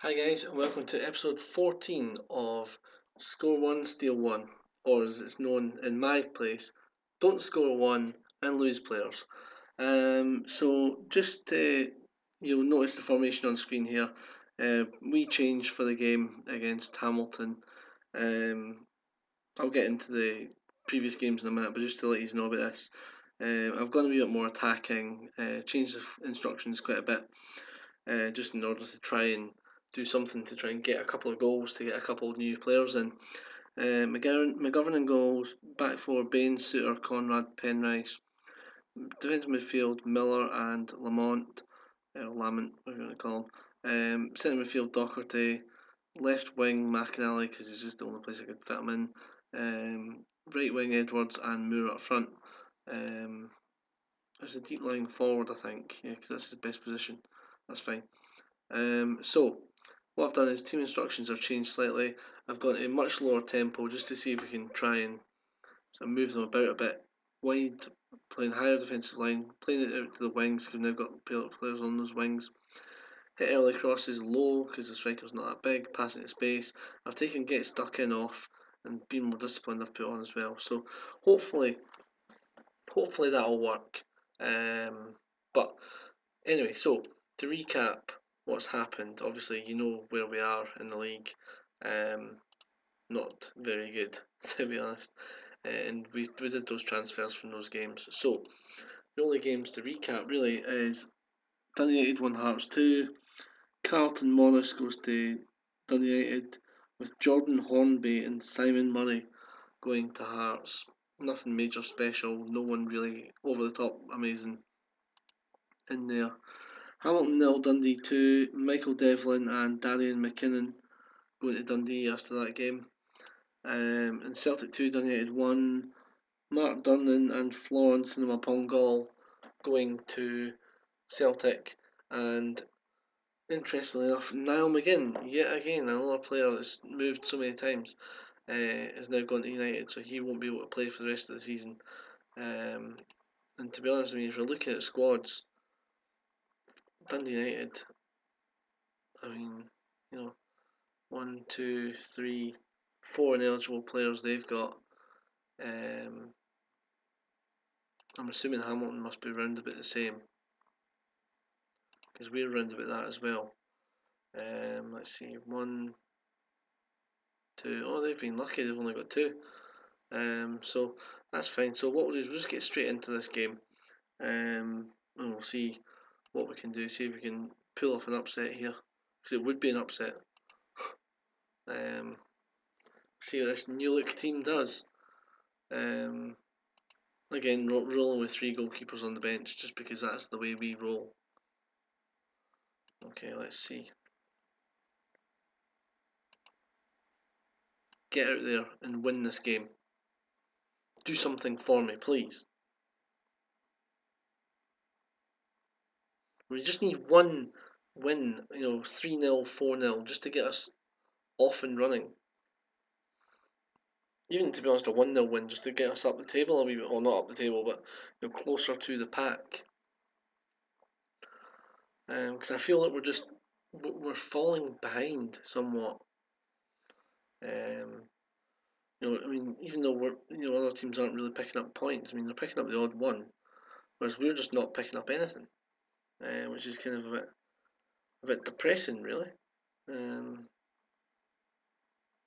Hi guys, and welcome to episode 14 of Score 1, Steal 1, or as it's known in my place, Don't Score 1 and Lose Players. You'll notice the formation on screen here. We changed for the game against Hamilton. I'll get into the previous games in a minute, but just to let you know about this, I've gone a wee bit more attacking, changed the instructions quite a bit, just in order to try and do something to try and get a couple of goals, to get a couple of new players in. McGovern in goals, back four, Bain, Suter, Conrad, Penrice. Defensive midfield, Miller and Lamont, or Lamont, whatever you want to call him. Centre midfield, Docherty. Left wing, McAnally, because he's just the only place I could fit him in. Right wing, Edwards and Moore up front. There's a deep line forward, I think, yeah, because that's his best position. That's fine. So what I've done is team instructions have changed slightly. I've gone to a much lower tempo just to see if we can try and sort of move them about a bit wide, playing higher defensive line, playing it out to the wings because we've now got players on those wings. Hit early crosses low because the striker's not that big, passing to space. I've taken get stuck in off and being more disciplined I've put on as well. So hopefully that'll work. But anyway, so to recap what's happened, obviously you know where we are in the league. Not very good, to be honest. And we did those transfers from those games. So the only games to recap really is Dundee United won Hearts 2, Carlton Morris goes to Dundee United with Jordan Hornby and Simon Murray going to Hearts. Nothing major special, no one really over the top amazing in there. Hamilton 0, Dundee 2, Michael Devlin and Darian McKinnon going to Dundee after that game. And Celtic 2, Dundee United 1, Mark Durnan and Florence Nwapongal going to Celtic. And interestingly enough, Niall McGinn, yet again, another player that's moved so many times, is now gone to United, so he won't be able to play for the rest of the season. And to be honest, I mean, if we're looking at squads, Dundee United, I mean, you know, 1, 2, 3, 4 ineligible players they've got. I'm assuming Hamilton must be round about the same, because we're round about that as well. Let's see, 1, 2. Oh, they've been lucky; they've only got 2. So that's fine. So what we'll do is we'll just get straight into this game, and we'll see what we can do. See if we can pull off an upset here, because it would be an upset. See what this new look team does. Again, rolling with 3 goalkeepers on the bench, just because that's the way we roll. Okay, let's see. Get out there and win this game. Do something for me, please. We just need one win, 3-0, 4-0, just to get us off and running. Even to be honest, a 1-0 win just to get us up the table a wee bit, or not up the table, but closer to the pack. Because I feel like we're falling behind somewhat. I mean, even though other teams aren't really picking up points. I mean, they're picking up the odd one, whereas we're just not picking up anything, which is kind of a bit depressing, really.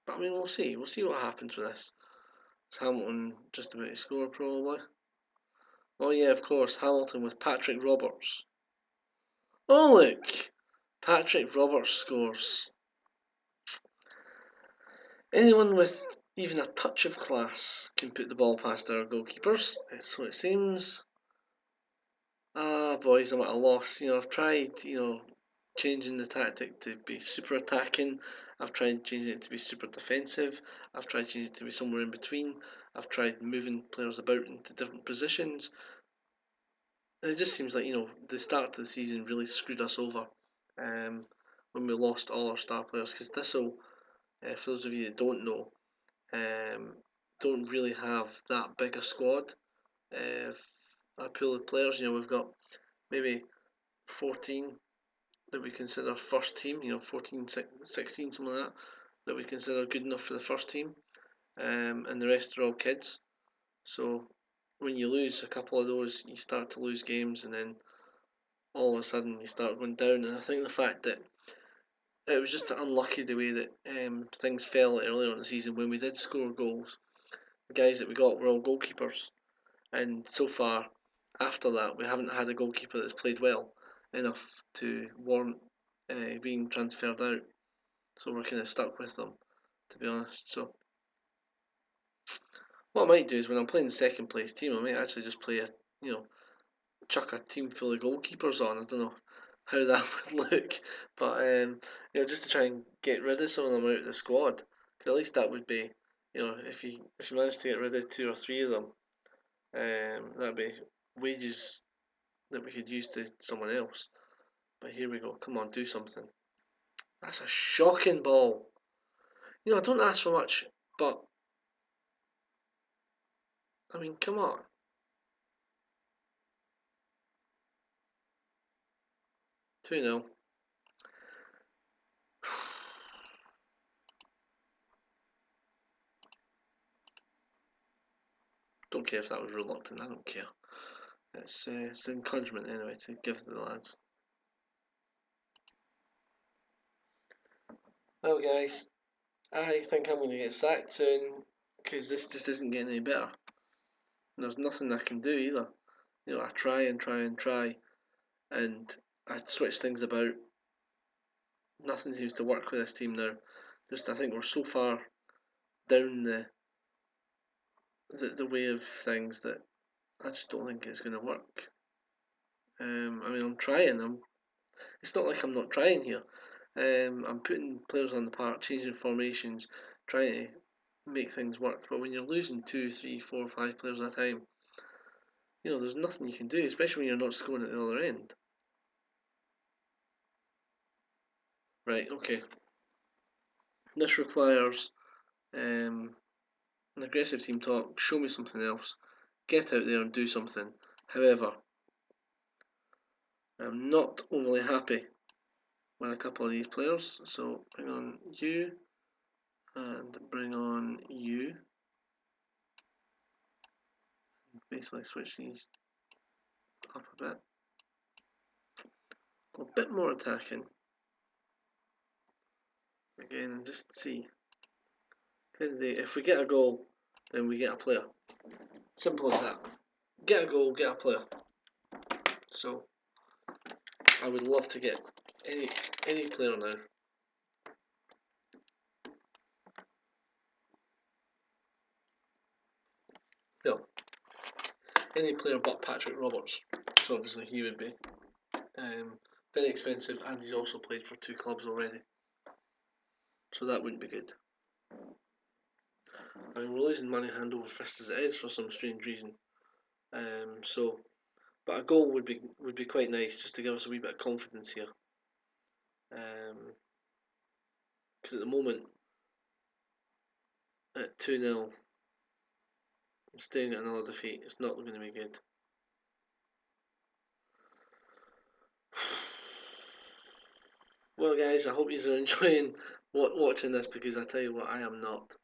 But I mean, we'll see. We'll see what happens with this. Is Hamilton just about to score, probably? Oh yeah, of course, Hamilton with Patrick Roberts. Oh look, Patrick Roberts scores. Anyone with even a touch of class can put the ball past our goalkeepers, so it seems. Ah, boys, I'm at a loss. I've tried, changing the tactic to be super attacking. I've tried changing it to be super defensive. I've tried changing it to be somewhere in between. I've tried moving players about into different positions. And it just seems like, the start of the season really screwed us over when we lost all our star players. Because Thistle, for those of you that don't know, don't really have that big a squad. A pool of players, we've got maybe 14 that we consider first team, 14, 16, something like that we consider good enough for the first team, and the rest are all kids. So when you lose a couple of those, you start to lose games, and then all of a sudden you start going down. And I think the fact that it was just unlucky the way that things fell earlier on the season when we did score goals. The guys that we got were all goalkeepers, and so far after that we haven't had a goalkeeper that's played well enough to warrant being transferred out. So we're kind of stuck with them, to be honest. So what I might do is when I'm playing the second place team, I might actually just play you know, chuck a team full of goalkeepers on. I don't know how that would look, but just to try and get rid of some of them out of the squad. Because at least that would be, if you manage to get rid of two or three of them, that'd be wages that we could use to someone else. But here we go. Come on, do something. That's a shocking ball. I don't ask for much, but I mean, come on. 2-0. Don't care if that was reluctant. I don't care. It's encouragement anyway to give the lads. Well, guys, I think I'm going to get sacked soon because this just isn't getting any better. And there's nothing I can do either. I try and try and try, and I switch things about. Nothing seems to work with this team now. I think we're so far down the way of things that I just don't think it's going to work. I mean, I'm trying. It's not like I'm not trying here. I'm putting players on the park, changing formations, trying to make things work. But when you're losing 2, 3, 4, 5 players at a time, there's nothing you can do, especially when you're not scoring at the other end. Right, okay. This requires an aggressive team talk, show me something else, get out there and do something. However, I'm not overly happy with a couple of these players, so bring on you and bring on you. Basically switch these up a bit. Go a bit more attacking. Again, and just see. If we get a goal, then we get a player. Simple as that. Get a goal, get a player. So I would love to get any player now. No, any player but Patrick Roberts. So obviously he would be very expensive, and he's also played for 2 clubs already. So that wouldn't be good. I mean, we're losing money hand over fist as it is for some strange reason. But a goal would be quite nice just to give us a wee bit of confidence here. Because at the moment, at 2-0, staring at another defeat, it's not going to be good. Well, guys, I hope you're enjoying watching this, because I tell you what, I am not.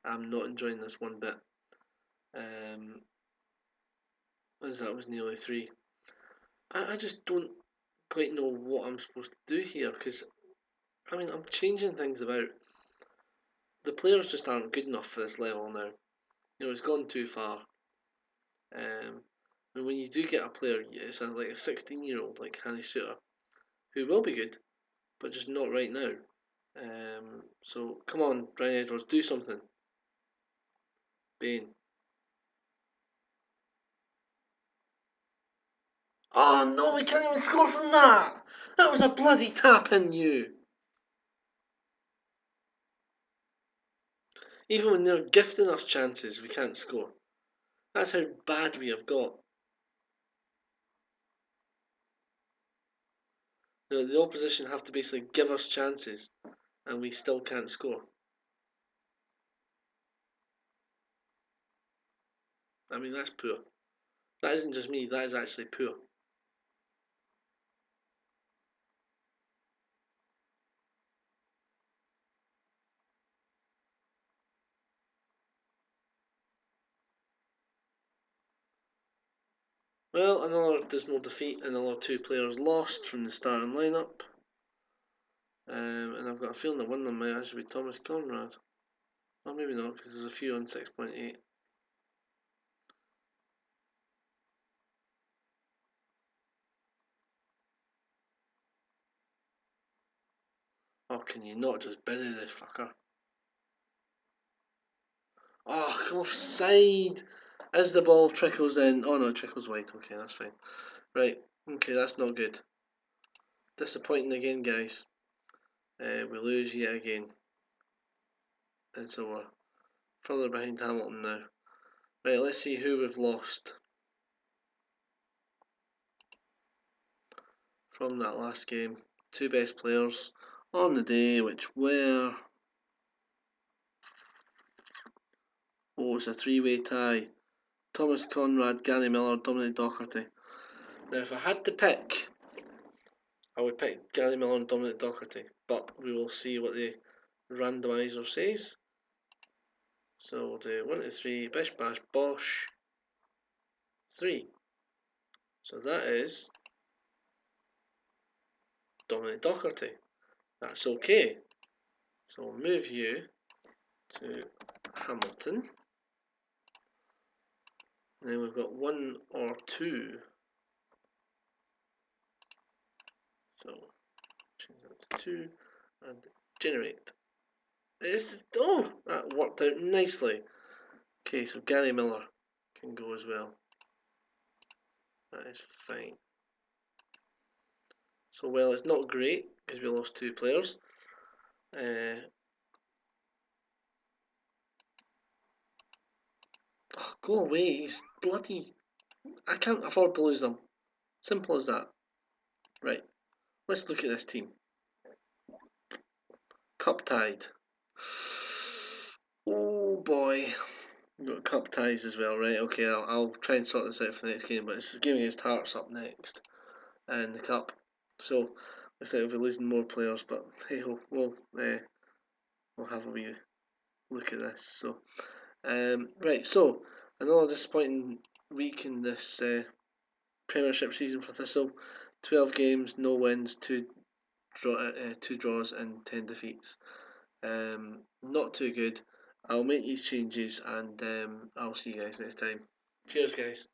I'm not enjoying this one bit. As that was nearly 3. I just don't quite know what I'm supposed to do here, because I mean, I'm changing things about. The players just aren't good enough for this level now. It's gone too far. And when you do get a player, it's like a 16-year-old like Hanny Suter, who will be good, but just not right now. So come on, Brian Edwards, do something. Bain. Oh no, we can't even score from that! That was a bloody tap in, you! Even when they're gifting us chances, we can't score. That's how bad we have got. The opposition have to basically give us chances, and we still can't score. I mean, that's poor. That isn't just me, that is actually poor. Well, another dismal defeat, another 2 players lost from the starting lineup. And I've got a feeling that one of them might actually be Thomas Conrad. Or maybe not, because there's a few on 6.8. Oh, can you not just bury this fucker? Oh, offside! As the ball trickles in. Oh no, it trickles wide. Okay, that's fine. Right, okay, that's not good. Disappointing again, guys. We lose yet again. And so we're further behind Hamilton now. Right, let's see who we've lost from that last game. 2 best players on the day, which were. Oh, it's a 3-way tie. Thomas Conrad, Gary Miller, Dominic Docherty. Now, if I had to pick, I would pick Gary Miller and Dominic Docherty, but we will see what the randomizer says. So we'll do 1 to 3, bish bash bosh, 3. So that is Dominic Docherty. That's okay. So we'll move you to Hamilton. And then we've got 1 or 2. So change that to 2 and generate. Oh, that worked out nicely. Okay, so Gary Miller can go as well. That is fine. So, well, it's not great because we lost 2 players. Oh, go away, he's bloody. I can't afford to lose them. Simple as that. Right, let's look at this team. Cup tied. Oh boy. We've got cup ties as well, right? Okay, I'll try and sort this out for the next game, but it's game against Hearts up next in the cup. So, looks like we'll be losing more players, but hey ho, we'll have a wee look at this. So, right, so another disappointing week in this Premiership season for Thistle. 12 games, no wins, two draws, and 10 defeats. Not too good. I'll make these changes, and I'll see you guys next time. Cheers, guys.